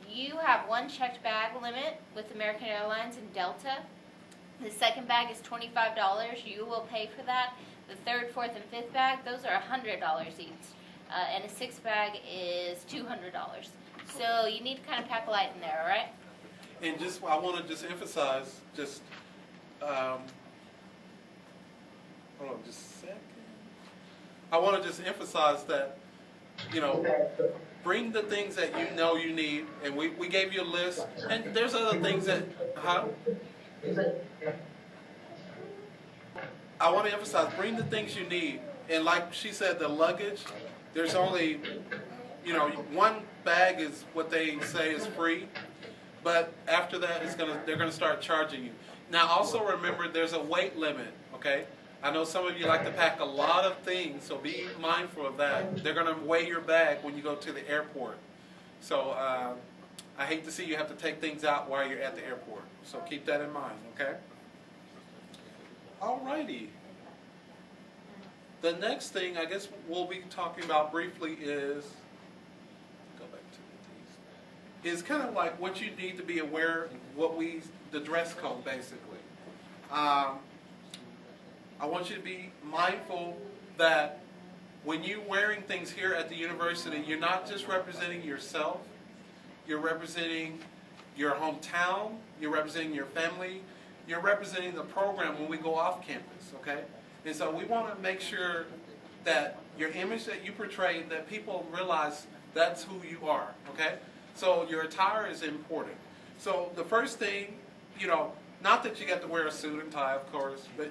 You have one checked bag limit with American Airlines and Delta. The second bag is $25. You will pay for that. The third, fourth, and fifth bag, those are $100 each. And a sixth bag is $200. So you need to kind of pack light in there, all right? And just, I want to just emphasize, hold on just a second. I want to just emphasize that, you know, bring the things that you know you need, and we gave you a list, and there's other things that, I want to emphasize, bring the things you need, and like she said, the luggage, there's only, you know, one bag is what they say is free, but after that, they're gonna start charging you. Now, also remember, there's a weight limit, okay? I know some of you like to pack a lot of things, so be mindful of that. They're going to weigh your bag when you go to the airport. So I hate to see you have to take things out while you're at the airport. So keep that in mind, okay? Alrighty. The next thing I guess we'll be talking about briefly is, go back to these, is kind of like what you need to be aware of, the dress code basically. I want you to be mindful that when you're wearing things here at the university, you're not just representing yourself, you're representing your hometown, you're representing your family, you're representing the program when we go off campus, okay? And so we want to make sure that your image that you portray, that people realize that's who you are, okay? So your attire is important. So the first thing, you know, not that you got to wear a suit and tie, of course, but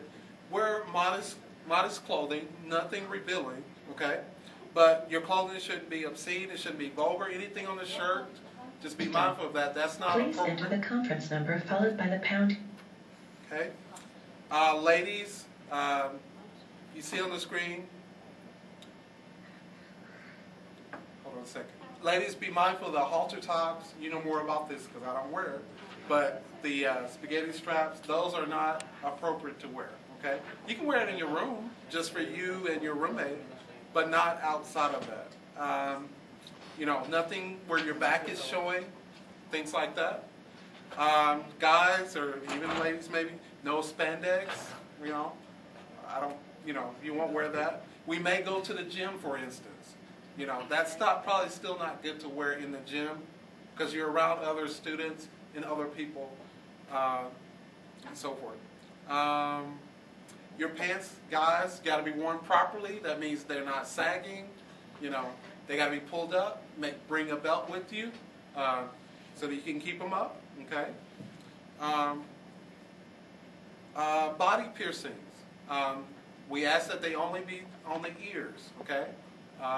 wear modest clothing, nothing revealing, okay? But your clothing shouldn't be obscene, it shouldn't be vulgar. Anything on the shirt, just be mindful of that. That's not appropriate. Please enter the conference number followed by the pound. Okay. Ladies, you see on the screen, hold on a second. Ladies, be mindful of the halter tops. You know more about this because I don't wear it. But the spaghetti straps, those are not appropriate to wear. Okay? You can wear it in your room, just for you and your roommate, but not outside of that. You know, nothing where your back is showing, things like that. Guys, or even ladies maybe, no spandex, you know. You won't wear that. We may go to the gym, for instance. You know, that's probably still not good to wear in the gym because you're around other students and other people and so forth. Your pants, guys, got to be worn properly. That means they're not sagging. You know, they got to be pulled up. Bring a belt with you so that you can keep them up. Okay. Body piercings. We ask that they only be on the ears. Okay.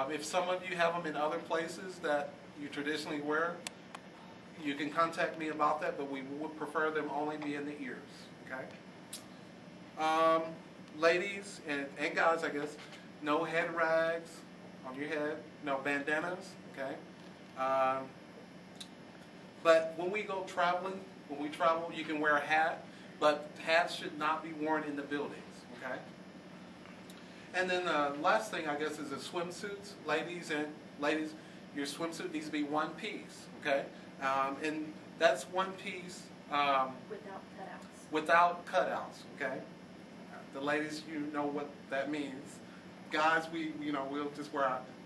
If some of you have them in other places that you traditionally wear, you can contact me about that. But we would prefer them only be in the ears. Okay. Ladies and guys, I guess, no head rags on your head, no bandanas, okay? But when we go traveling, when we travel, you can wear a hat, but hats should not be worn in the buildings, okay? And then the last thing, I guess, is the swimsuits. Ladies, your swimsuit needs to be one piece, okay? And that's one piece without cutouts, okay? The ladies, you know what that means. Guys, we'll just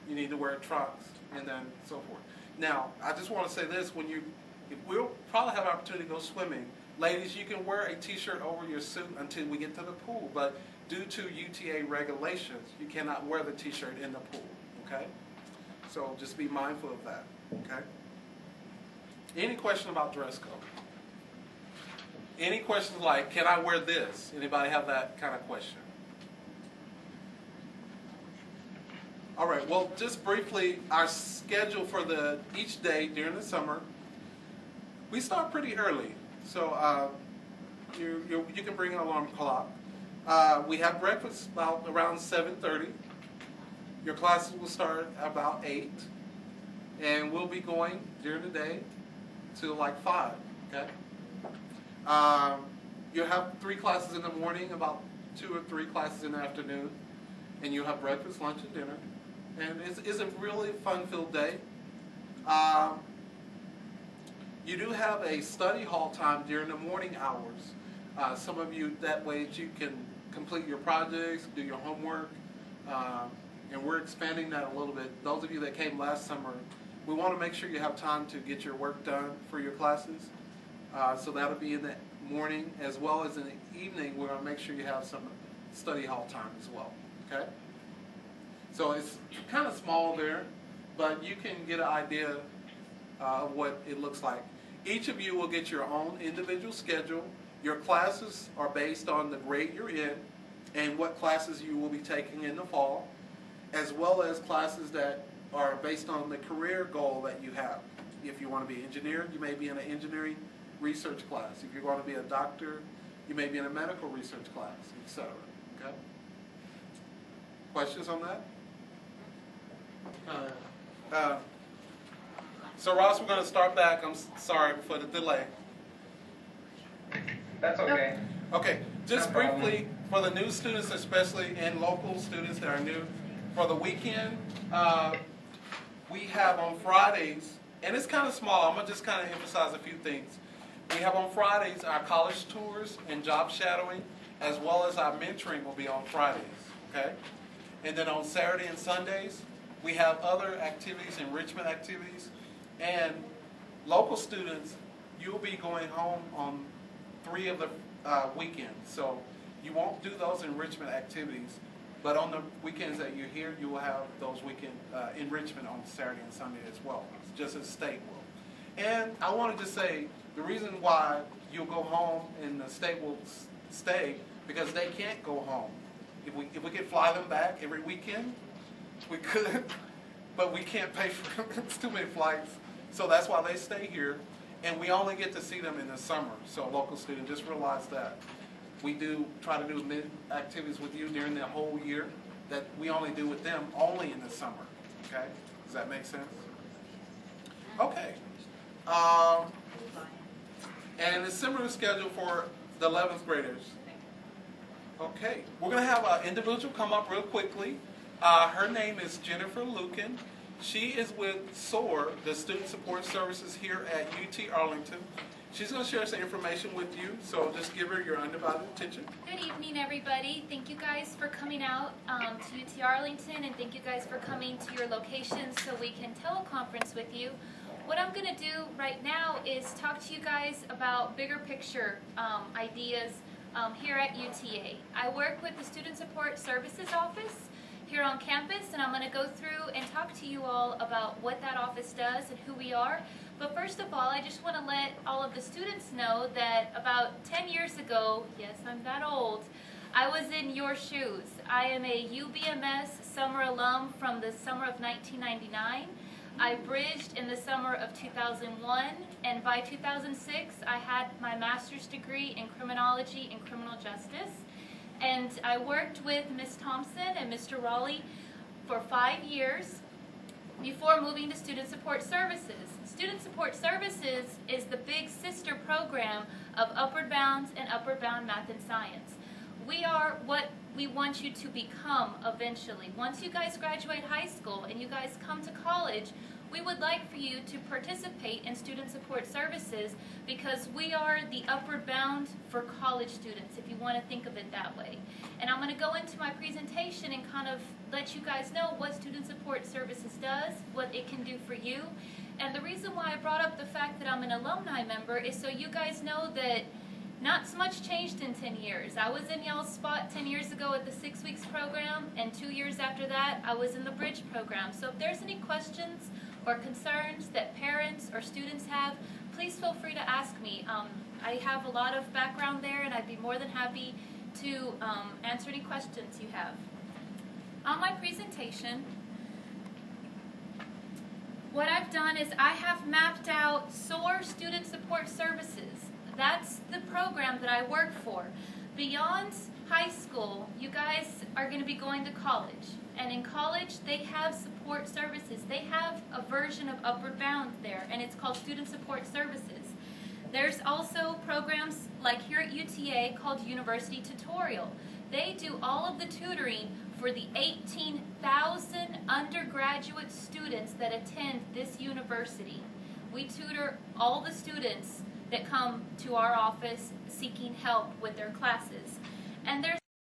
you need to wear trunks and then so forth. Now, I just want to say this, we'll probably have an opportunity to go swimming. Ladies, you can wear a t-shirt over your suit until we get to the pool, but due to UTA regulations, you cannot wear the t-shirt in the pool, okay? So just be mindful of that, okay? Any question about dress code? Any questions like, can I wear this? Anybody have that kind of question? All right, well, just briefly, our schedule for each day during the summer, we start pretty early. So you can bring an alarm clock. We have breakfast about around 7:30. Your classes will start about 8. And we'll be going during the day till like 5, okay? You'll have 3 classes in the morning, about 2 or 3 classes in the afternoon, and you'll have breakfast, lunch, and dinner. And it's a really fun-filled day. You do have a study hall time during the morning hours. Some of you, that way that you can complete your projects, do your homework, and we're expanding that a little bit. Those of you that came last summer, we want to make sure you have time to get your work done for your classes. So that'll be in the morning as well as in the evening. We're going to make sure you have some study hall time as well. Okay? So it's kind of small there, but you can get an idea of what it looks like. Each of you will get your own individual schedule. Your classes are based on the grade you're in and what classes you will be taking in the fall, as well as classes that are based on the career goal that you have. If you want to be an engineer, you may be in an engineering research class. If you want to be a doctor, you may be in a medical research class, etc. Okay? Questions on that? So Ross, we're going to start back. I'm sorry for the delay. That's okay. Okay, just No problem. briefly, for the new students especially, and local students that are new, for the weekend, we have on Fridays, and it's kind of small, I'm going to just kind of emphasize a few things. We have on Fridays our college tours and job shadowing, as well as our mentoring will be on Fridays, okay? And then on Saturday and Sundays, we have other activities, enrichment activities, and local students, you'll be going home on 3 of the weekends. So you won't do those enrichment activities, but on the weekends that you're here, you will have those weekend enrichment on Saturday and Sunday as well, just as state will. And I wanted to say, the reason why you'll go home and the state will stay, because they can't go home. If we could fly them back every weekend, we could, but we can't pay for it's too many flights. So that's why they stay here, and we only get to see them in the summer. So local students, just realize that. We do try to do activities with you during the whole year that we only do with them only in the summer. Okay? Does that make sense? Okay. And a similar schedule for the 11th graders. Okay. We're going to have an individual come up real quickly. Her name is Jennifer Lucan. She is with SOAR, the Student Support Services here at UT Arlington. She's going to share some information with you, so just give her your undivided attention. Good evening, everybody. Thank you guys for coming out to UT Arlington, and thank you guys for coming to your locations so we can teleconference with you. What I'm going to do right now is talk to you guys about bigger picture ideas here at UTA. I work with the Student Support Services Office here on campus, and I'm going to go through and talk to you all about what that office does and who we are. But first of all, I just want to let all of the students know that about 10 years ago, yes, I'm that old, I was in your shoes. I am a UBMS summer alum from the summer of 1999. I bridged in the summer of 2001, and by 2006, I had my master's degree in criminology and criminal justice. And I worked with Ms. Thompson and Mr. Raleigh for 5 years before moving to Student Support Services. Student Support Services is the big sister program of Upward Bound and Upward Bound Math and Science. We are what we want you to become eventually. Once you guys graduate high school and you guys come to college, we would like for you to participate in Student Support Services because we are the Upward Bound for college students, if you want to think of it that way. And I'm going to go into my presentation and kind of let you guys know what Student Support Services does, what it can do for you. And the reason why I brought up the fact that I'm an alumni member is so you guys know that not so much changed in 10 years. I was in y'all's spot 10 years ago at the 6 weeks program, and 2 years after that, I was in the bridge program. So if there's any questions or concerns that parents or students have, please feel free to ask me. I have a lot of background there, and I'd be more than happy to answer any questions you have. On my presentation, what I've done is I have mapped out SOAR Student Support Services. That's the program that I work for. Beyond high school, you guys are going to be going to college. And in college, they have support services. They have a version of Upward Bound there, and it's called Student Support Services. There's also programs like here at UTA called University Tutorial. They do all of the tutoring for the 18,000 undergraduate students that attend this university. We tutor all the students that come to our office seeking help with their classes. And there's